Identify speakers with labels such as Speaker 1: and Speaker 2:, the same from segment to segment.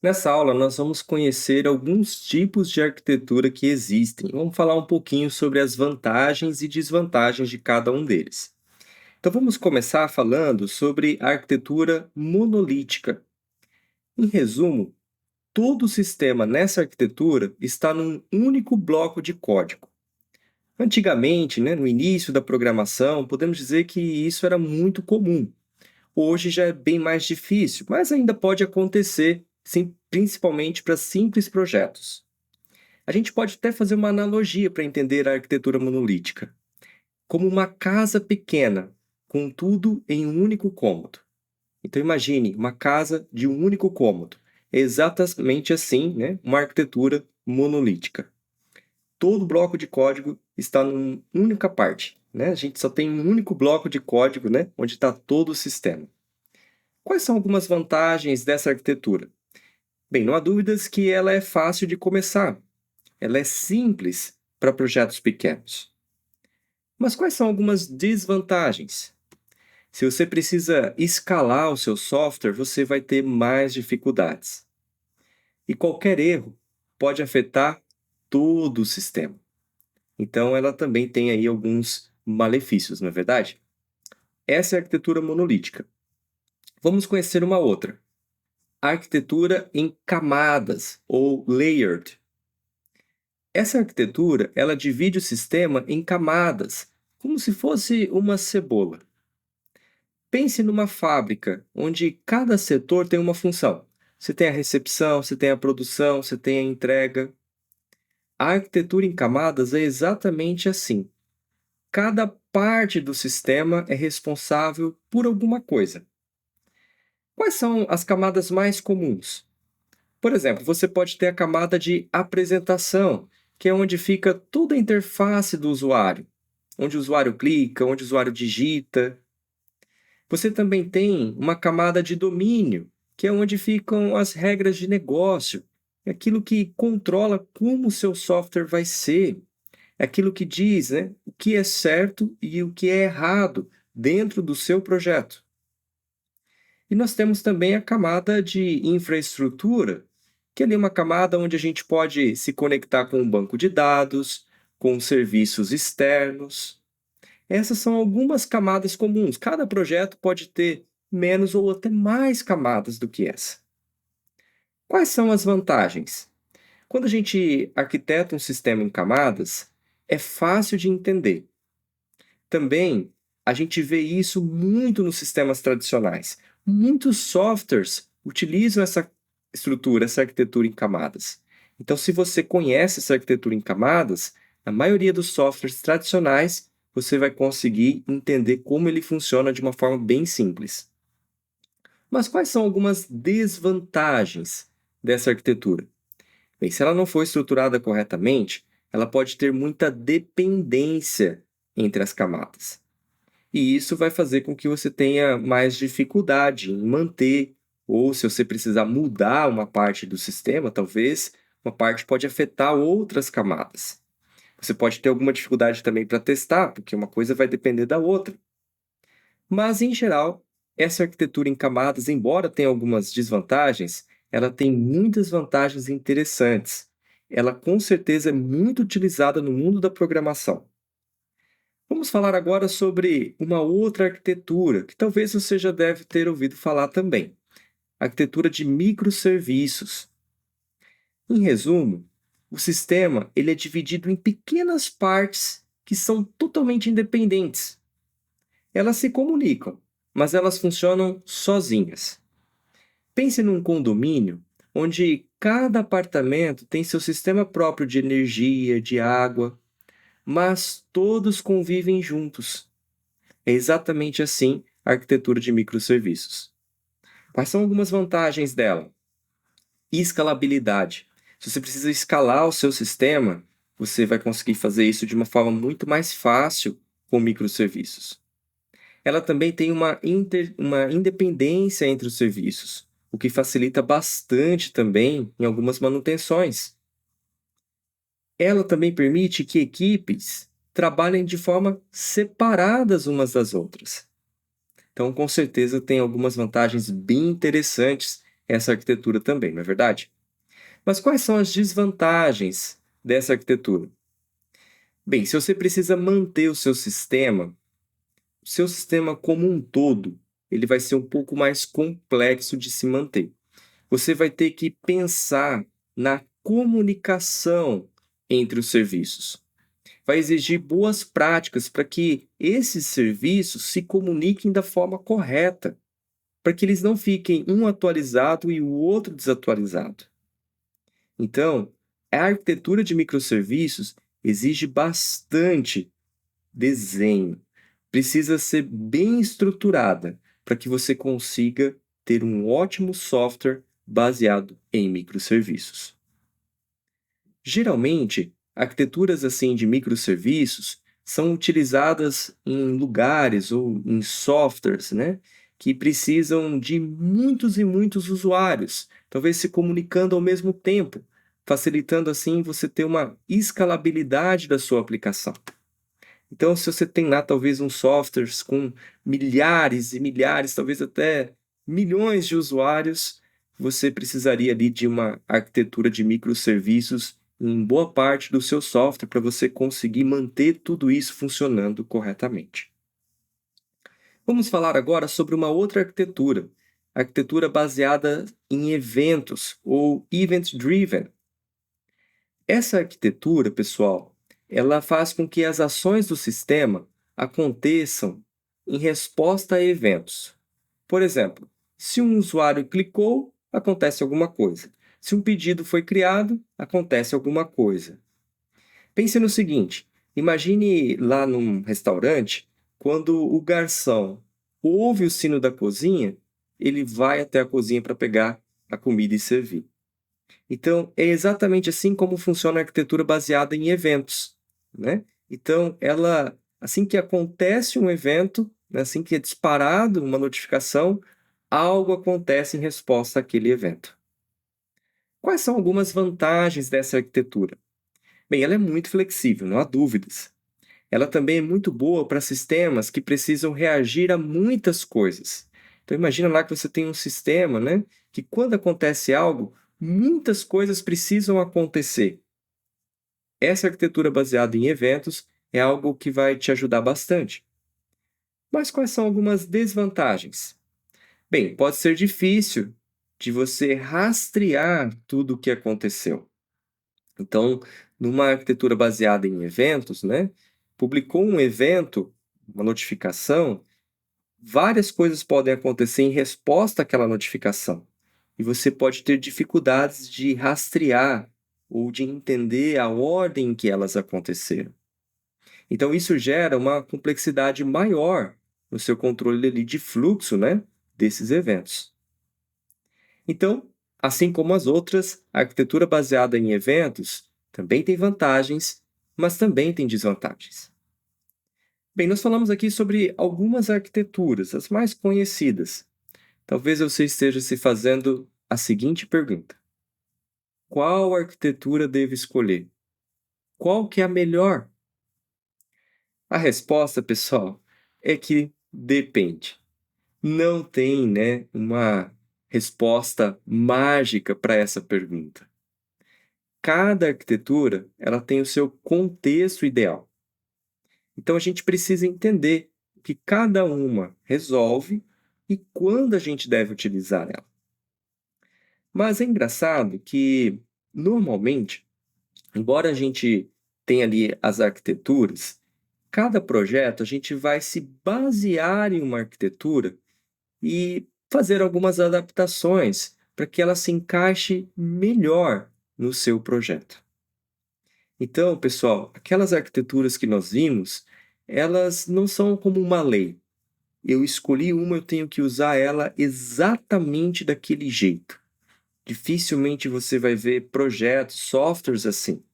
Speaker 1: Nessa aula, nós vamos conhecer alguns tipos de arquitetura que existem. Vamos falar um pouquinho sobre as vantagens e desvantagens de cada um deles. Então, vamos começar falando sobre a arquitetura monolítica. Em resumo, todo o sistema nessa arquitetura está num único bloco de código. Antigamente, no início da programação, podemos dizer que isso era muito comum. Hoje já é bem mais difícil, mas ainda pode acontecer, sim, principalmente para simples projetos. A gente pode até fazer uma analogia para entender a arquitetura monolítica, como uma casa pequena, com tudo em um único cômodo. Então imagine uma casa de um único cômodo. É exatamente assim, uma arquitetura monolítica. Todo bloco de código está numa única parte. A gente só tem um único bloco de código, onde está todo o sistema. Quais são algumas vantagens dessa arquitetura? Bem, não há dúvidas que ela é fácil de começar. Ela é simples para projetos pequenos. Mas quais são algumas desvantagens? Se você precisa escalar o seu software, você vai ter mais dificuldades. E qualquer erro pode afetar todo o sistema. Então, ela também tem aí alguns malefícios, não é verdade? Essa é a arquitetura monolítica. Vamos conhecer uma outra. Arquitetura em camadas, ou layered. Essa arquitetura, ela divide o sistema em camadas, como se fosse uma cebola. Pense numa fábrica, onde cada setor tem uma função. Você tem a recepção, você tem a produção, você tem a entrega. A arquitetura em camadas é exatamente assim. Cada parte do sistema é responsável por alguma coisa. Quais são as camadas mais comuns? Por exemplo, você pode ter a camada de apresentação, que é onde fica toda a interface do usuário, onde o usuário clica, onde o usuário digita. Você também tem uma camada de domínio, que é onde ficam as regras de negócio, é aquilo que controla como o seu software vai ser, é aquilo que diz, o que é certo e o que é errado dentro do seu projeto. E nós temos também a camada de infraestrutura, que é ali uma camada onde a gente pode se conectar com um banco de dados, com serviços externos. Essas são algumas camadas comuns. Cada projeto pode ter menos ou até mais camadas do que essa. Quais são as vantagens? Quando a gente arquiteta um sistema em camadas, é fácil de entender. Também a gente vê isso muito nos sistemas tradicionais. Muitos softwares utilizam essa estrutura, essa arquitetura em camadas. Então, se você conhece essa arquitetura em camadas, na maioria dos softwares tradicionais, você vai conseguir entender como ele funciona de uma forma bem simples. Mas quais são algumas desvantagens dessa arquitetura? Bem, se ela não for estruturada corretamente, ela pode ter muita dependência entre as camadas. E isso vai fazer com que você tenha mais dificuldade em manter, ou se você precisar mudar uma parte do sistema, talvez uma parte pode afetar outras camadas. Você pode ter alguma dificuldade também para testar, porque uma coisa vai depender da outra. Mas, em geral, essa arquitetura em camadas, embora tenha algumas desvantagens, ela tem muitas vantagens interessantes. Ela, com certeza, é muito utilizada no mundo da programação. Vamos falar agora sobre uma outra arquitetura, que talvez você já deve ter ouvido falar também. A arquitetura de microserviços. Em resumo, o sistema ele é dividido em pequenas partes que são totalmente independentes. Elas se comunicam, mas elas funcionam sozinhas. Pense num condomínio onde cada apartamento tem seu sistema próprio de energia, de água, mas todos convivem juntos. É exatamente assim a arquitetura de microserviços. Quais são algumas vantagens dela? Escalabilidade. Se você precisa escalar o seu sistema, você vai conseguir fazer isso de uma forma muito mais fácil com microserviços. Ela também tem uma independência entre os serviços, o que facilita bastante também em algumas manutenções. Ela também permite que equipes trabalhem de forma separadas umas das outras. Então, com certeza, tem algumas vantagens bem interessantes essa arquitetura também, não é verdade? Mas quais são as desvantagens dessa arquitetura? Bem, se você precisa manter o seu sistema como um todo, ele vai ser um pouco mais complexo de se manter. Você vai ter que pensar na comunicação entre os serviços. Vai exigir boas práticas para que esses serviços se comuniquem da forma correta, para que eles não fiquem um atualizado e o outro desatualizado. Então, a arquitetura de microserviços exige bastante desenho. Precisa ser bem estruturada para que você consiga ter um ótimo software baseado em microserviços. Geralmente, arquiteturas assim de microserviços são utilizadas em lugares ou em softwares, né, que precisam de muitos e muitos usuários, talvez se comunicando ao mesmo tempo, facilitando assim você ter uma escalabilidade da sua aplicação. Então, se você tem lá talvez um software com milhares e milhares, talvez até milhões de usuários, você precisaria ali de uma arquitetura de microserviços em boa parte do seu software para você conseguir manter tudo isso funcionando corretamente. Vamos falar agora sobre uma outra arquitetura, arquitetura baseada em eventos ou event driven. Essa arquitetura, pessoal, ela faz com que as ações do sistema aconteçam em resposta a eventos. Por exemplo, se um usuário clicou, acontece alguma coisa. Se um pedido foi criado, acontece alguma coisa. Pense no seguinte: imagine lá num restaurante, quando o garçom ouve o sino da cozinha, ele vai até a cozinha para pegar a comida e servir. Então, é exatamente assim como funciona a arquitetura baseada em eventos, né? Então, assim que acontece um evento, né, assim que é disparado uma notificação, algo acontece em resposta àquele evento. Quais são algumas vantagens dessa arquitetura? Bem, ela é muito flexível, não há dúvidas. Ela também é muito boa para sistemas que precisam reagir a muitas coisas. Então imagina lá que você tem um sistema, né, que quando acontece algo, muitas coisas precisam acontecer. Essa arquitetura baseada em eventos é algo que vai te ajudar bastante. Mas quais são algumas desvantagens? Bem, pode ser difícil de você rastrear tudo o que aconteceu. Então, numa arquitetura baseada em eventos, né, publicou um evento, uma notificação, várias coisas podem acontecer em resposta àquela notificação. E você pode ter dificuldades de rastrear ou de entender a ordem em que elas aconteceram. Então, isso gera uma complexidade maior no seu controle ali de fluxo, né, desses eventos. Então, assim como as outras, a arquitetura baseada em eventos também tem vantagens, mas também tem desvantagens. Bem, nós falamos aqui sobre algumas arquiteturas, as mais conhecidas. Talvez você esteja se fazendo a seguinte pergunta: qual arquitetura devo escolher? Qual que é a melhor? A resposta, pessoal, é que depende. Não tem, né, uma resposta mágica para essa pergunta. Cada arquitetura, ela tem o seu contexto ideal. Então a gente precisa entender o que cada uma resolve e quando a gente deve utilizar ela. Mas é engraçado que, normalmente, embora a gente tenha ali as arquiteturas, cada projeto a gente vai se basear em uma arquitetura e fazer algumas adaptações para que ela se encaixe melhor no seu projeto. Então, pessoal, aquelas arquiteturas que nós vimos, elas não são como uma lei. Eu escolhi uma, eu tenho que usar ela exatamente daquele jeito. Dificilmente você vai ver projetos, softwares assim.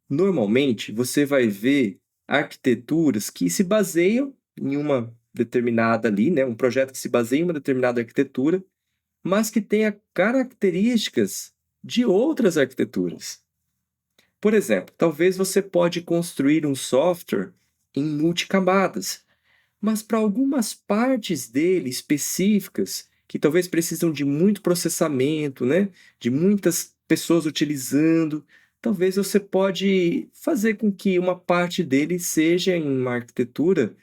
Speaker 1: Normalmente, você vai ver arquiteturas que se baseiam em uma determinada ali, né? Um projeto que se baseia em uma determinada arquitetura, mas que tenha características de outras arquiteturas. Por exemplo, talvez você pode construir um software em multicamadas, mas para algumas partes dele específicas, que talvez precisam de muito processamento, né, de muitas pessoas utilizando, talvez você pode fazer com que uma parte dele seja em uma arquitetura,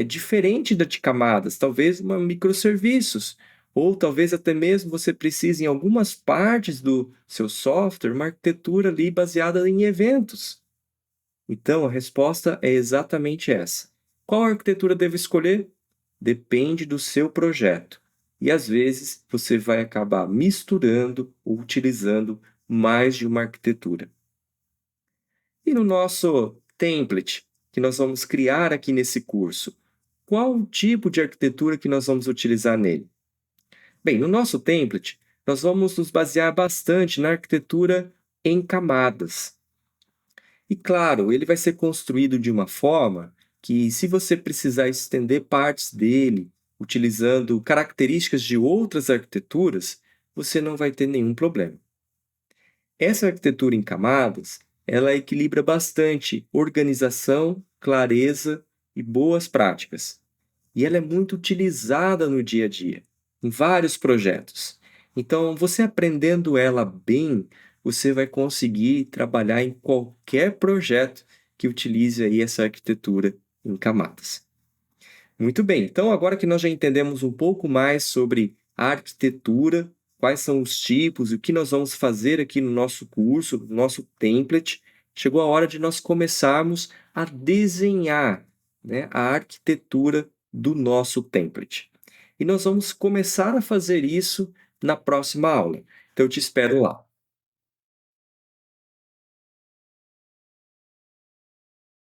Speaker 1: diferente da de camadas, talvez uma microserviços, ou talvez até mesmo você precise em algumas partes do seu software, uma arquitetura ali baseada em eventos. Então, a resposta é exatamente essa. Qual arquitetura devo escolher? Depende do seu projeto. E às vezes você vai acabar misturando ou utilizando mais de uma arquitetura. E no nosso template que nós vamos criar aqui nesse curso, qual o tipo de arquitetura que nós vamos utilizar nele? Bem, no nosso template, nós vamos nos basear bastante na arquitetura em camadas. E claro, ele vai ser construído de uma forma que, se você precisar estender partes dele, utilizando características de outras arquiteturas, você não vai ter nenhum problema. Essa arquitetura em camadas, ela equilibra bastante organização, clareza e boas práticas. E ela é muito utilizada no dia a dia, em vários projetos. Então, você aprendendo ela bem, você vai conseguir trabalhar em qualquer projeto que utilize aí essa arquitetura em camadas. Muito bem, então agora que nós já entendemos um pouco mais sobre a arquitetura, quais são os tipos e o que nós vamos fazer aqui no nosso curso, no nosso template, chegou a hora de nós começarmos a desenhar, né, a arquitetura do nosso template. E nós vamos começar a fazer isso na próxima aula. Então eu te espero lá.